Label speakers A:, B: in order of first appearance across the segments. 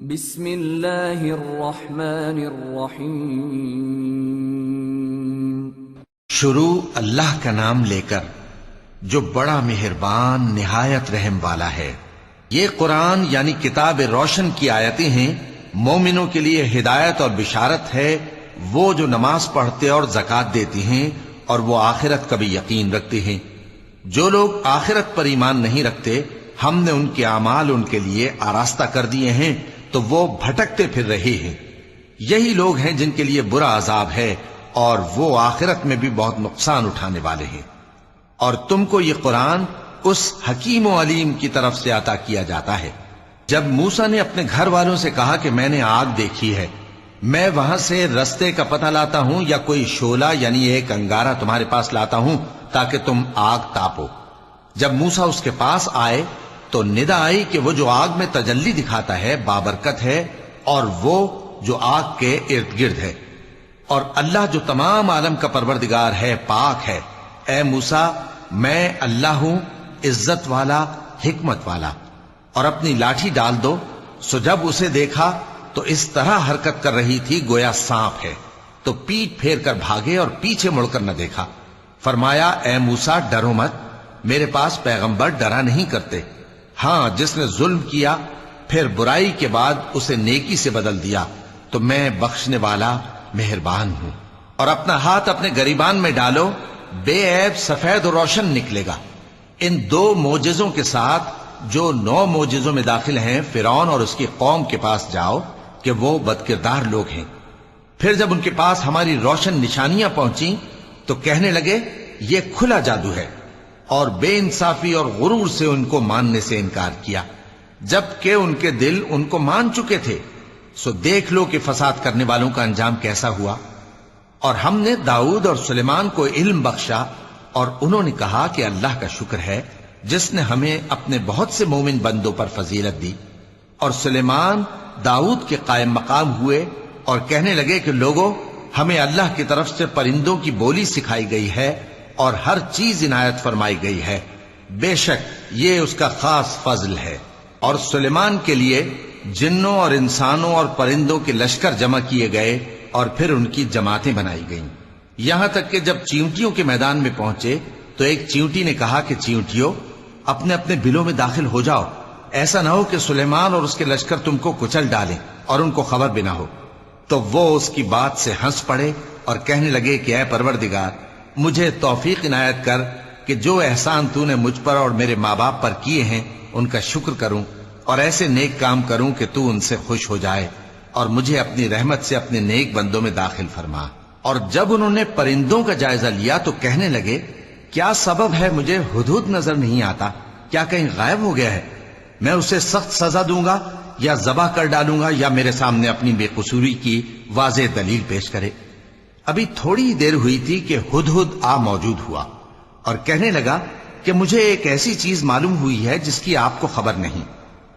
A: بسم اللہ الرحمن الرحیم۔
B: شروع اللہ کا نام لے کر جو بڑا مہربان نہایت رحم والا ہے۔ یہ قرآن یعنی کتاب روشن کی آیتیں ہیں، مومنوں کے لیے ہدایت اور بشارت ہے، وہ جو نماز پڑھتے اور زکوٰۃ دیتی ہیں اور وہ آخرت کا بھی یقین رکھتے ہیں۔ جو لوگ آخرت پر ایمان نہیں رکھتے، ہم نے ان کے اعمال ان کے لیے آراستہ کر دیے ہیں تو وہ بھٹکتے پھر رہے ہیں۔ یہی لوگ ہیں جن کے لیے برا عذاب ہے اور وہ آخرت میں بھی بہت نقصان اٹھانے والے ہیں۔ اور تم کو یہ قرآن اس حکیم و علیم کی طرف سے عطا کیا جاتا ہے۔ جب موسیٰ نے اپنے گھر والوں سے کہا کہ میں نے آگ دیکھی ہے، میں وہاں سے رستے کا پتہ لاتا ہوں یا کوئی شعلہ یعنی ایک انگارہ تمہارے پاس لاتا ہوں تاکہ تم آگ تاپو۔ جب موسیٰ اس کے پاس آئے تو ندا آئی کہ وہ جو آگ میں تجلی دکھاتا ہے بابرکت ہے، اور وہ جو آگ کے ارد گرد ہے، اور اللہ جو تمام عالم کا پروردگار ہے پاک ہے۔ اے موسیٰ، میں اللہ ہوں، عزت والا، حکمت والا، اور اپنی لاٹھی ڈال دو۔ سو جب اسے دیکھا تو اس طرح حرکت کر رہی تھی گویا سانپ ہے، تو پیٹ پھیر کر بھاگے اور پیچھے مڑ کر نہ دیکھا۔ فرمایا، اے موسیٰ ڈرو مت، میرے پاس پیغمبر ڈرا نہیں کرتے۔ ہاں، جس نے ظلم کیا پھر برائی کے بعد اسے نیکی سے بدل دیا تو میں بخشنے والا مہربان ہوں۔ اور اپنا ہاتھ اپنے گریبان میں ڈالو، بے عیب سفید و روشن نکلے گا۔ ان 2 معجزوں کے ساتھ جو 9 معجزوں میں داخل ہیں فرعون اور اس کی قوم کے پاس جاؤ کہ وہ بدکردار لوگ ہیں۔ پھر جب ان کے پاس ہماری روشن نشانیاں پہنچیں تو کہنے لگے یہ کھلا جادو ہے، اور بے انصافی اور غرور سے ان کو ماننے سے انکار کیا، جبکہ ان کے دل ان کو مان چکے تھے۔ سو دیکھ لو کہ فساد کرنے والوں کا انجام کیسا ہوا۔ اور ہم نے داؤد اور سلیمان کو علم بخشا، اور انہوں نے کہا کہ اللہ کا شکر ہے جس نے ہمیں اپنے بہت سے مومن بندوں پر فضیلت دی۔ اور سلیمان داؤد کے قائم مقام ہوئے اور کہنے لگے کہ لوگوں، ہمیں اللہ کی طرف سے پرندوں کی بولی سکھائی گئی ہے اور ہر چیز عنایت فرمائی گئی ہے، بے شک یہ اس کا خاص فضل ہے۔ اور سلیمان کے لیے جنوں اور انسانوں اور پرندوں کے لشکر جمع کیے گئے اور پھر ان کی جماعتیں بنائی گئیں، یہاں تک کہ جب چیونٹیوں کے میدان میں پہنچے تو ایک چیونٹی نے کہا کہ چیونٹیوں، اپنے اپنے بلوں میں داخل ہو جاؤ، ایسا نہ ہو کہ سلیمان اور اس کے لشکر تم کو کچل ڈالیں اور ان کو خبر بھی نہ ہو۔ تو وہ اس کی بات سے ہنس پڑے اور کہنے لگے کہ اے پروردگار، مجھے توفیق عنایت کر کہ جو احسان تو نے مجھ پر اور میرے ماں باپ پر کیے ہیں ان کا شکر کروں، اور ایسے نیک کام کروں کہ تو ان سے خوش ہو جائے، اور مجھے اپنی رحمت سے اپنے نیک بندوں میں داخل فرما۔ اور جب انہوں نے پرندوں کا جائزہ لیا تو کہنے لگے کیا سبب ہے مجھے ہدہد نظر نہیں آتا؟ کیا کہیں غائب ہو گیا ہے؟ میں اسے سخت سزا دوں گا یا ذبح کر ڈالوں گا یا میرے سامنے اپنی بے قصوری کی واضح دلیل پیش کرے۔ ابھی تھوڑی دیر ہوئی تھی کہ ہدہد آ موجود ہوا اور کہنے لگا کہ مجھے ایک ایسی چیز معلوم ہوئی ہے جس کی آپ کو خبر نہیں،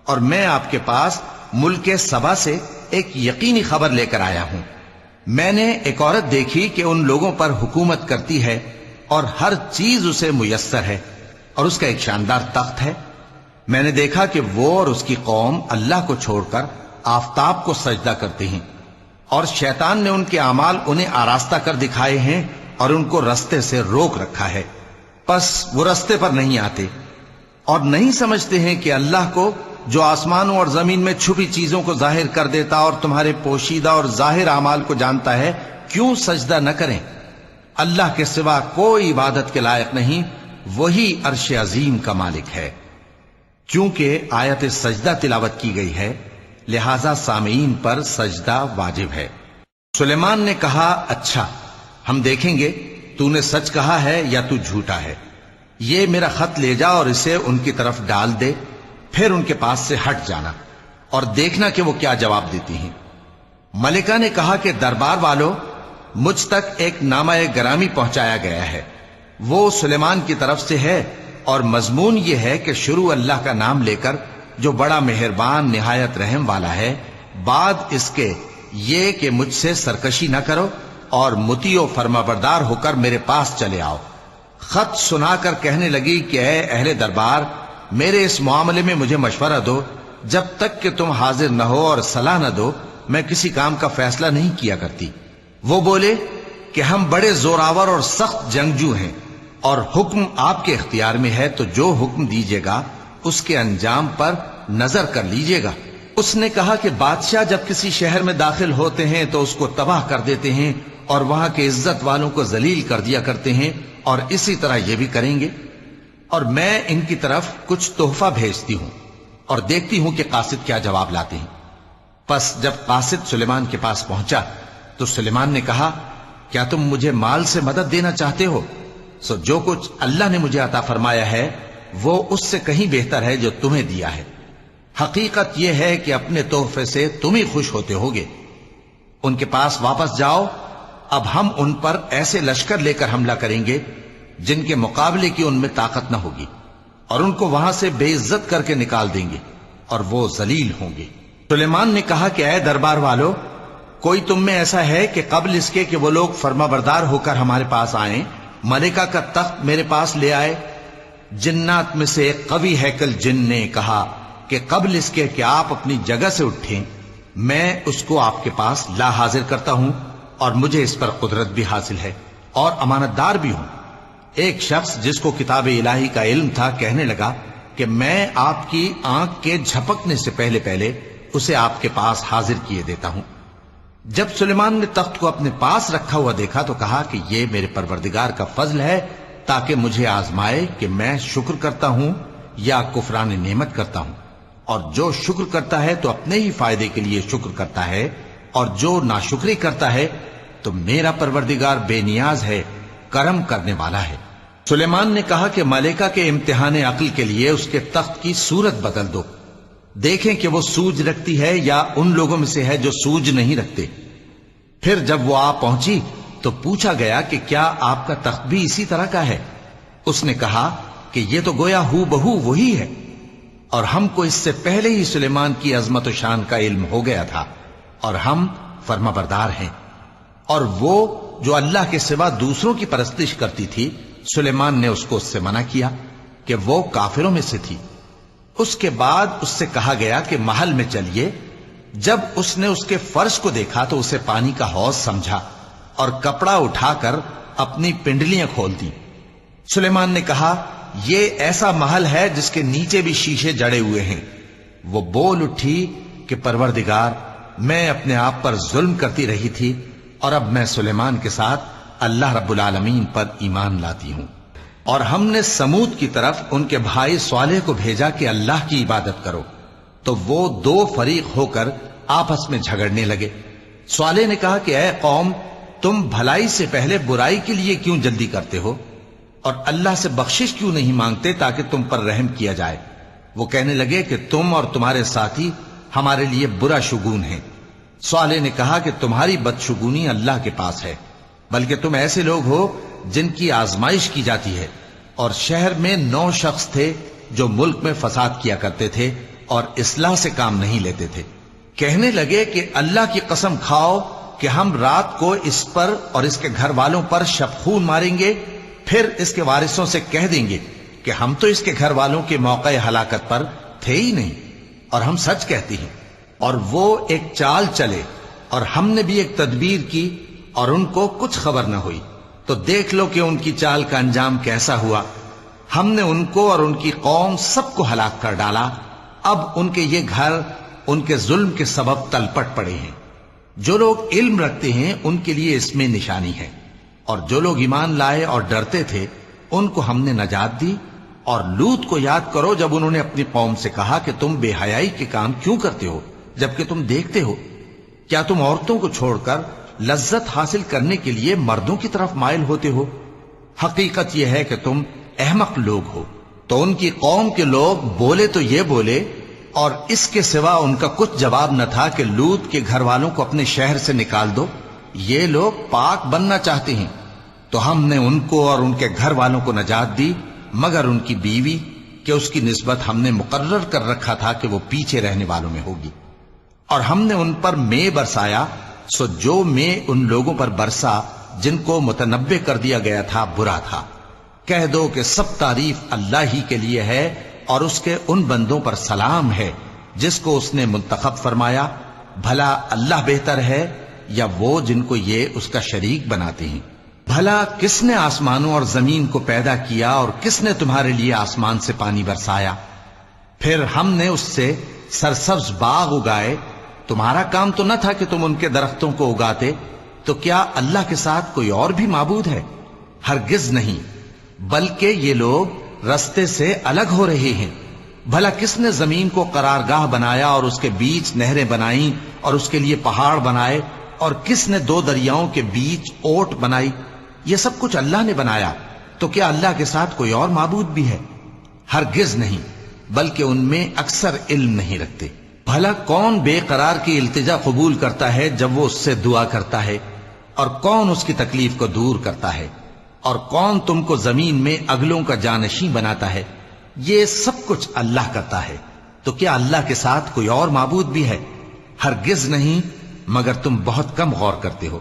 B: اور میں آپ کے پاس ملک سبا سے ایک یقینی خبر لے کر آیا ہوں۔ میں نے ایک عورت دیکھی کہ ان لوگوں پر حکومت کرتی ہے اور ہر چیز اسے میسر ہے، اور اس کا ایک شاندار تخت ہے۔ میں نے دیکھا کہ وہ اور اس کی قوم اللہ کو چھوڑ کر آفتاب کو سجدہ کرتے ہیں، اور شیطان نے ان کے اعمال انہیں آراستہ کر دکھائے ہیں اور ان کو رستے سے روک رکھا ہے، پس وہ رستے پر نہیں آتے، اور نہیں سمجھتے ہیں کہ اللہ کو جو آسمانوں اور زمین میں چھپی چیزوں کو ظاہر کر دیتا اور تمہارے پوشیدہ اور ظاہر اعمال کو جانتا ہے، کیوں سجدہ نہ کریں؟ اللہ کے سوا کوئی عبادت کے لائق نہیں، وہی عرش عظیم کا مالک ہے۔ چونکہ آیت سجدہ تلاوت کی گئی ہے لہذا سامعین پر سجدہ واجب ہے۔ سلیمان نے کہا اچھا، ہم دیکھیں گے تو نے سچ کہا ہے یا تو جھوٹا ہے۔ یہ میرا خط لے جا اور اسے ان کی طرف ڈال دے، پھر ان کے پاس سے ہٹ جانا اور دیکھنا کہ وہ کیا جواب دیتی ہیں۔ ملکہ نے کہا کہ دربار والو، مجھ تک ایک نامہ گرامی پہنچایا گیا ہے، وہ سلیمان کی طرف سے ہے، اور مضمون یہ ہے کہ شروع اللہ کا نام لے کر جو بڑا مہربان نہایت رحم والا ہے، بعد اس کے یہ کہ مجھ سے سرکشی نہ کرو اور مطیع و فرما بردار ہو کر میرے پاس چلے آؤ۔ خط سنا کر کہنے لگی کہ اے اہل دربار، میرے اس معاملے میں مجھے مشورہ دو جب تک کہ تم حاضر نہ ہو اور صلاح نہ دو میں کسی کام کا فیصلہ نہیں کیا کرتی۔ وہ بولے کہ ہم بڑے زوراور اور سخت جنگجو ہیں اور حکم آپ کے اختیار میں ہے، تو جو حکم دیجیے گا اس کے انجام پر نظر کر لیجیے گا۔ اس نے کہا کہ بادشاہ جب کسی شہر میں داخل ہوتے ہیں تو اس کو تباہ کر دیتے ہیں اور وہاں کے عزت والوں کو ذلیل کر دیا کرتے ہیں، اور اسی طرح یہ بھی کریں گے، اور میں ان کی طرف کچھ تحفہ بھیجتی ہوں اور دیکھتی ہوں کہ قاصد کیا جواب لاتے ہیں۔ پس جب قاصد سلیمان کے پاس پہنچا تو سلیمان نے کہا کیا تم مجھے مال سے مدد دینا چاہتے ہو؟ سو جو کچھ اللہ نے مجھے عطا فرمایا ہے وہ اس سے کہیں بہتر ہے جو تمہیں دیا ہے۔ حقیقت یہ ہے کہ اپنے تحفے سے تم ہی خوش ہوتے ہوگے۔ ان کے پاس واپس جاؤ، اب ہم ان پر ایسے لشکر لے کر حملہ کریں گے جن کے مقابلے کی ان میں طاقت نہ ہوگی، اور ان کو وہاں سے بے عزت کر کے نکال دیں گے اور وہ ذلیل ہوں گے۔ سلیمان نے کہا کہ اے دربار والو، کوئی تم میں ایسا ہے کہ قبل اس کے کہ وہ لوگ فرما بردار ہو کر ہمارے پاس آئیں ملکہ کا تخت میرے پاس لے آئے؟ جنات میں سے ایک قوی ہیکل جن نے کہا کہ قبل اس کے کہ آپ اپنی جگہ سے اٹھیں میں اس کو آپ کے پاس لا حاضر کرتا ہوں، اور مجھے اس پر قدرت بھی حاصل ہے اور امانت دار بھی ہوں۔ ایک شخص جس کو کتاب الہی کا علم تھا کہنے لگا کہ میں آپ کی آنکھ کے جھپکنے سے پہلے پہلے اسے آپ کے پاس حاضر کیے دیتا ہوں۔ جب سلیمان نے تخت کو اپنے پاس رکھا ہوا دیکھا تو کہا کہ یہ میرے پروردگار کا فضل ہے تاکہ مجھے آزمائے کہ میں شکر کرتا ہوں یا کفران نعمت کرتا ہوں، اور جو شکر کرتا ہے تو اپنے ہی فائدے کے لیے شکر کرتا ہے، اور جو ناشکری کرتا ہے تو میرا پروردگار بے نیاز ہے، کرم کرنے والا ہے۔ سلیمان نے کہا کہ ملکہ کے امتحان عقل کے لیے اس کے تخت کی صورت بدل دو، دیکھیں کہ وہ سوج رکھتی ہے یا ان لوگوں میں سے ہے جو سوج نہیں رکھتے۔ پھر جب وہ آ پہنچی تو پوچھا گیا کہ کیا آپ کا تخت بھی اسی طرح کا ہے؟ اس نے کہا کہ یہ تو گویا ہو بہو وہی ہے، اور ہم کو اس سے پہلے ہی سلیمان کی عظمت و شان کا علم ہو گیا تھا، اور ہم فرما بردار ہیں۔ اور وہ جو اللہ کے سوا دوسروں کی پرستش کرتی تھی سلیمان نے اس کو اس سے منع کیا کہ وہ کافروں میں سے تھی۔ اس کے بعد اس سے کہا گیا کہ محل میں چلیے۔ جب اس نے اس کے فرش کو دیکھا تو اسے پانی کا حوض سمجھا اور کپڑا اٹھا کر اپنی پنڈلیاں کھول دی۔ سلیمان نے کہا یہ ایسا محل ہے جس کے نیچے بھی شیشے جڑے ہوئے ہیں۔ وہ بول اٹھی کہ پروردگار، میں اپنے آپ پر ظلم کرتی رہی تھی، اور اب میں سلیمان کے ساتھ اللہ رب العالمین پر ایمان لاتی ہوں۔ اور ہم نے سمود کی طرف ان کے بھائی صالح کو بھیجا کہ اللہ کی عبادت کرو، تو وہ دو فریق ہو کر آپس میں جھگڑنے لگے۔ صالح نے کہا کہ اے قوم، تم بھلائی سے پہلے برائی کے لیے کیوں جلدی کرتے ہو، اور اللہ سے بخشش کیوں نہیں مانگتے تاکہ تم پر رحم کیا جائے؟ وہ کہنے لگے کہ تم اور تمہارے ساتھی ہمارے لیے برا شگون ہیں۔ صالح نے کہا کہ تمہاری بدشگونی اللہ کے پاس ہے، بلکہ تم ایسے لوگ ہو جن کی آزمائش کی جاتی ہے۔ اور شہر میں 9 شخص تھے جو ملک میں فساد کیا کرتے تھے اور اصلاح سے کام نہیں لیتے تھے۔ کہنے لگے کہ اللہ کی قسم کھاؤ کہ ہم رات کو اس پر اور اس کے گھر والوں پر شبخون ماریں گے، پھر اس کے وارثوں سے کہہ دیں گے کہ ہم تو اس کے گھر والوں کے موقع ہلاکت پر تھے ہی نہیں، اور ہم سچ کہتے ہیں۔ اور وہ ایک چال چلے، اور ہم نے بھی ایک تدبیر کی، اور ان کو کچھ خبر نہ ہوئی۔ تو دیکھ لو کہ ان کی چال کا انجام کیسا ہوا۔ ہم نے ان کو اور ان کی قوم سب کو ہلاک کر ڈالا۔ اب ان کے یہ گھر ان کے ظلم کے سبب تلپٹ پڑے ہیں۔ جو لوگ علم رکھتے ہیں ان کے لیے اس میں نشانی ہے، اور جو لوگ ایمان لائے اور ڈرتے تھے ان کو ہم نے نجات دی۔ اور لوط کو یاد کرو جب انہوں نے اپنی قوم سے کہا کہ تم بے حیائی کے کام کیوں کرتے ہو جبکہ تم دیکھتے ہو؟ کیا تم عورتوں کو چھوڑ کر لذت حاصل کرنے کے لیے مردوں کی طرف مائل ہوتے ہو؟ حقیقت یہ ہے کہ تم احمق لوگ ہو۔ تو ان کی قوم کے لوگ بولے تو یہ بولے، اور اس کے سوا ان کا کچھ جواب نہ تھا کہ لوط کے گھر والوں کو اپنے شہر سے نکال دو، یہ لوگ پاک بننا چاہتے ہیں۔ تو ہم نے ان کو اور ان کے گھر والوں کو نجات دی، مگر ان کی بیوی کہ اس کی نسبت ہم نے مقرر کر رکھا تھا کہ وہ پیچھے رہنے والوں میں ہوگی۔ اور ہم نے ان پر مے برسایا، سو جو مے ان لوگوں پر برسا جن کو متنبع کر دیا گیا تھا برا تھا۔ کہہ دو کہ سب تعریف اللہ ہی کے لیے ہے، اور اس کے ان بندوں پر سلام ہے جس کو اس نے منتخب فرمایا، بھلا اللہ بہتر ہے یا وہ جن کو یہ اس کا شریک بناتے ہیں؟ بھلا کس نے آسمانوں اور زمین کو پیدا کیا اور کس نے تمہارے لیے آسمان سے پانی برسایا؟ پھر ہم نے اس سے سرسبز باغ اگائے، تمہارا کام تو نہ تھا کہ تم ان کے درختوں کو اگاتے؟ تو کیا اللہ کے ساتھ کوئی اور بھی معبود ہے؟ ہرگز نہیں، بلکہ یہ لوگ رستے سے الگ ہو رہے ہیں۔ بھلا کس نے زمین کو قرارگاہ بنایا اور اس کے بیچ نہریں بنائیں اور اس کے لیے پہاڑ بنائے، اور کس نے دو دریاؤں کے بیچ اوٹ بنائی؟ یہ سب کچھ اللہ نے بنایا، تو کیا اللہ کے ساتھ کوئی اور معبود بھی ہے؟ ہرگز نہیں، بلکہ ان میں اکثر علم نہیں رکھتے۔ بھلا کون بے قرار کی التجا قبول کرتا ہے جب وہ اس سے دعا کرتا ہے، اور کون اس کی تکلیف کو دور کرتا ہے، اور کون تم کو زمین میں اگلوں کا جانشین بناتا ہے؟ یہ سب کچھ اللہ کرتا ہے، تو کیا اللہ کے ساتھ کوئی اور معبود بھی ہے؟ ہرگز نہیں، مگر تم بہت کم غور کرتے ہو۔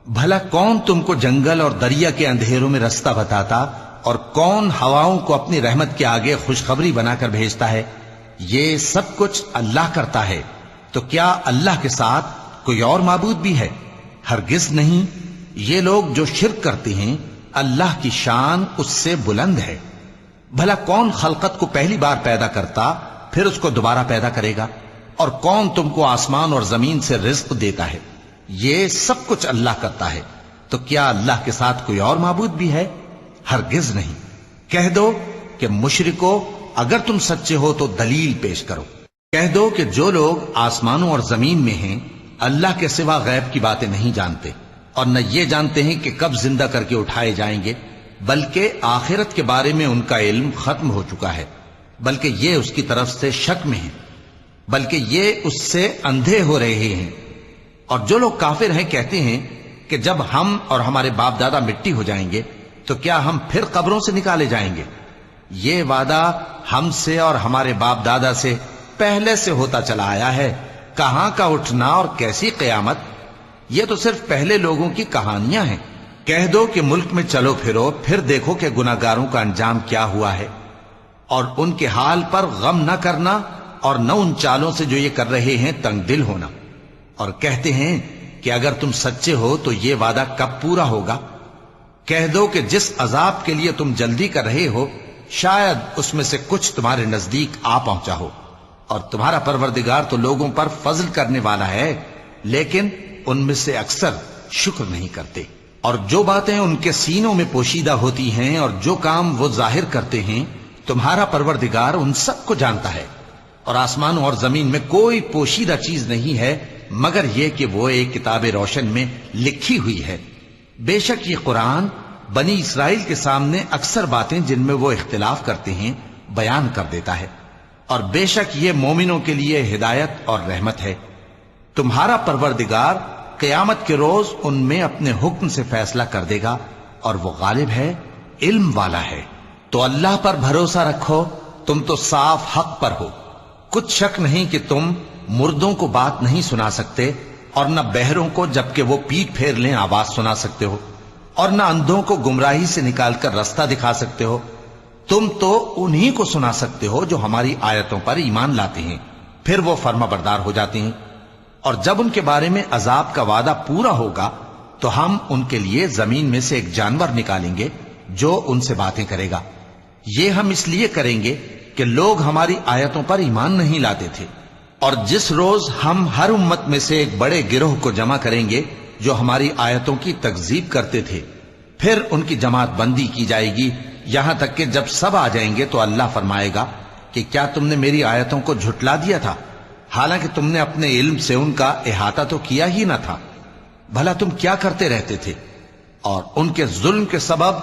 B: بھلا کون تم کو جنگل اور دریا کے اندھیروں میں رستہ بتاتا، اور کون ہواؤں کو اپنی رحمت کے آگے خوشخبری بنا کر بھیجتا ہے؟ یہ سب کچھ اللہ کرتا ہے، تو کیا اللہ کے ساتھ کوئی اور معبود بھی ہے؟ ہرگز نہیں۔ یہ لوگ جو شرک کرتے ہیں، اللہ کی شان اس سے بلند ہے۔ بھلا کون خلقت کو پہلی بار پیدا کرتا پھر اس کو دوبارہ پیدا کرے گا؟ اور کون تم کو آسمان اور زمین سے رزق دیتا ہے؟ یہ سب کچھ اللہ کرتا ہے، تو کیا اللہ کے ساتھ کوئی اور معبود بھی ہے؟ ہرگز نہیں۔ کہہ دو کہ مشرکو، اگر تم سچے ہو تو دلیل پیش کرو۔ کہہ دو کہ جو لوگ آسمانوں اور زمین میں ہیں اللہ کے سوا غیب کی باتیں نہیں جانتے، اور نہ یہ جانتے ہیں کہ کب زندہ کر کے اٹھائے جائیں گے، بلکہ آخرت کے بارے میں ان کا علم ختم ہو چکا ہے، بلکہ یہ اس کی طرف سے شک میں ہیں، بلکہ یہ اس سے اندھے ہو رہے ہیں۔ اور جو لوگ کافر ہیں کہتے ہیں کہ جب ہم اور ہمارے باپ دادا مٹی ہو جائیں گے تو کیا ہم پھر قبروں سے نکالے جائیں گے؟ یہ وعدہ ہم سے اور ہمارے باپ دادا سے پہلے سے ہوتا چلا آیا ہے، کہاں کا اٹھنا اور کیسی قیامت؟ یہ تو صرف پہلے لوگوں کی کہانیاں ہیں۔ کہہ دو کہ ملک میں چلو پھرو، پھر دیکھو کہ گناہگاروں کا انجام کیا ہوا ہے، اور ان کے حال پر غم نہ کرنا، اور نہ ان چالوں سے جو یہ کر رہے ہیں تنگ دل ہونا۔ اور کہتے ہیں کہ اگر تم سچے ہو تو یہ وعدہ کب پورا ہوگا؟ کہہ دو کہ جس عذاب کے لیے تم جلدی کر رہے ہو، شاید اس میں سے کچھ تمہارے نزدیک آ پہنچا ہو، اور تمہارا پروردگار تو لوگوں پر فضل کرنے والا ہے، لیکن ان میں سے اکثر شکر نہیں کرتے۔ اور جو باتیں ان کے سینوں میں پوشیدہ ہوتی ہیں اور جو کام وہ ظاہر کرتے ہیں، تمہارا پروردگار ان سب کو جانتا ہے۔ اور آسمانوں اور زمین میں کوئی پوشیدہ چیز نہیں ہے مگر یہ کہ وہ ایک کتاب روشن میں لکھی ہوئی ہے۔ بے شک یہ قرآن بنی اسرائیل کے سامنے اکثر باتیں جن میں وہ اختلاف کرتے ہیں بیان کر دیتا ہے، اور بے شک یہ مومنوں کے لیے ہدایت اور رحمت ہے۔ تمہارا پروردگار قیامت کے روز ان میں اپنے حکم سے فیصلہ کر دے گا، اور وہ غالب ہے، علم والا ہے۔ تو اللہ پر بھروسہ رکھو، تم تو صاف حق پر ہو۔ کچھ شک نہیں کہ تم مردوں کو بات نہیں سنا سکتے، اور نہ بہروں کو جبکہ وہ پیٹ پھیر لیں آواز سنا سکتے ہو، اور نہ اندھوں کو گمراہی سے نکال کر رستہ دکھا سکتے ہو۔ تم تو انہی کو سنا سکتے ہو جو ہماری آیتوں پر ایمان لاتے ہیں، پھر وہ فرما بردار ہو جاتے ہیں۔ اور جب ان کے بارے میں عذاب کا وعدہ پورا ہوگا تو ہم ان کے لیے زمین میں سے ایک جانور نکالیں گے جو ان سے باتیں کرے گا۔ یہ ہم اس لیے کریں گے کہ لوگ ہماری آیتوں پر ایمان نہیں لاتے تھے۔ اور جس روز ہم ہر امت میں سے ایک بڑے گروہ کو جمع کریں گے جو ہماری آیتوں کی تکذیب کرتے تھے، پھر ان کی جماعت بندی کی جائے گی، یہاں تک کہ جب سب آ جائیں گے تو اللہ فرمائے گا کہ کیا تم نے میری آیتوں کو جھٹلا دیا تھا، حالانکہ تم نے اپنے علم سے ان کا احاطہ تو کیا ہی نہ تھا؟ بھلا تم کیا کرتے رہتے تھے؟ اور ان کے ظلم کے سبب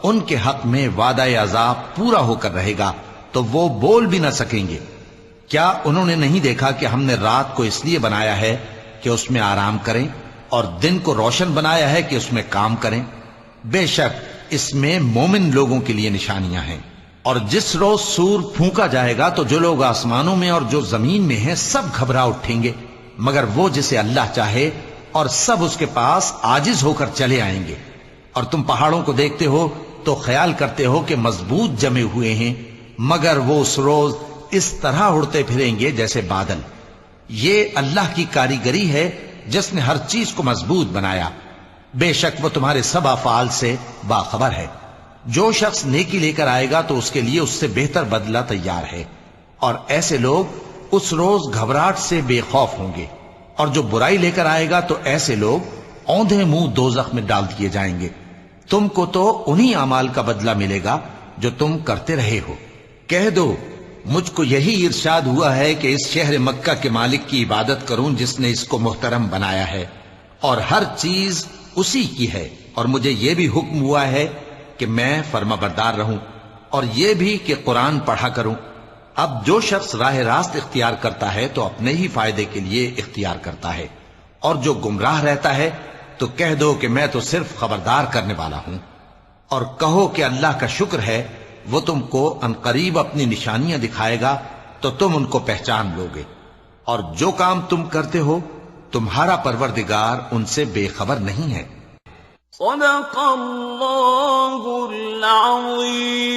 B: ان کے حق میں وعدہ عذاب پورا ہو کر رہے گا تو وہ بول بھی نہ سکیں گے۔ کیا انہوں نے نہیں دیکھا کہ ہم نے رات کو اس لیے بنایا ہے کہ اس میں آرام کریں، اور دن کو روشن بنایا ہے کہ اس میں کام کریں؟ بے شک اس میں مومن لوگوں کے لیے نشانیاں ہیں۔ اور جس روز سور پھونکا جائے گا تو جو لوگ آسمانوں میں اور جو زمین میں ہیں سب گھبرا اٹھیں گے، مگر وہ جسے اللہ چاہے، اور سب اس کے پاس عاجز ہو کر چلے آئیں گے۔ اور تم پہاڑوں کو دیکھتے ہو تو خیال کرتے ہو کہ مضبوط جمے ہوئے ہیں، مگر وہ اس روز اس طرح اڑتے پھریں گے جیسے بادل۔ یہ اللہ کی کاریگری ہے جس نے ہر چیز کو مضبوط بنایا، بے شک وہ تمہارے سب افعال سے باخبر ہے۔ جو شخص نیکی لے کر آئے گا تو اس کے لیے اس سے بہتر بدلہ تیار ہے، اور ایسے لوگ اس روز گھبراہٹ سے بے خوف ہوں گے، اور جو برائی لے کر آئے گا تو ایسے لوگ اوندھے منہ دوزخ میں ڈال دیے جائیں گے۔ تم کو تو انہی اعمال کا بدلہ ملے گا جو تم کرتے رہے ہو۔ کہہ دو مجھ کو یہی ارشاد ہوا ہے کہ اس شہر مکہ کے مالک کی عبادت کروں جس نے اس کو محترم بنایا ہے، اور ہر چیز اسی کی ہے، اور مجھے یہ بھی حکم ہوا ہے کہ میں فرما بردار رہوں، اور یہ بھی کہ قرآن پڑھا کروں۔ اب جو شخص راہ راست اختیار کرتا ہے تو اپنے ہی فائدے کے لیے اختیار کرتا ہے، اور جو گمراہ رہتا ہے تو کہہ دو کہ میں تو صرف خبردار کرنے والا ہوں۔ اور کہو کہ اللہ کا شکر ہے وہ تم کو عنقریب اپنی نشانیاں دکھائے گا تو تم ان کو پہچان لو گے، اور جو کام تم کرتے ہو تمہارا پروردگار ان سے بے خبر نہیں ہے۔
C: صدق اللہ العظیم۔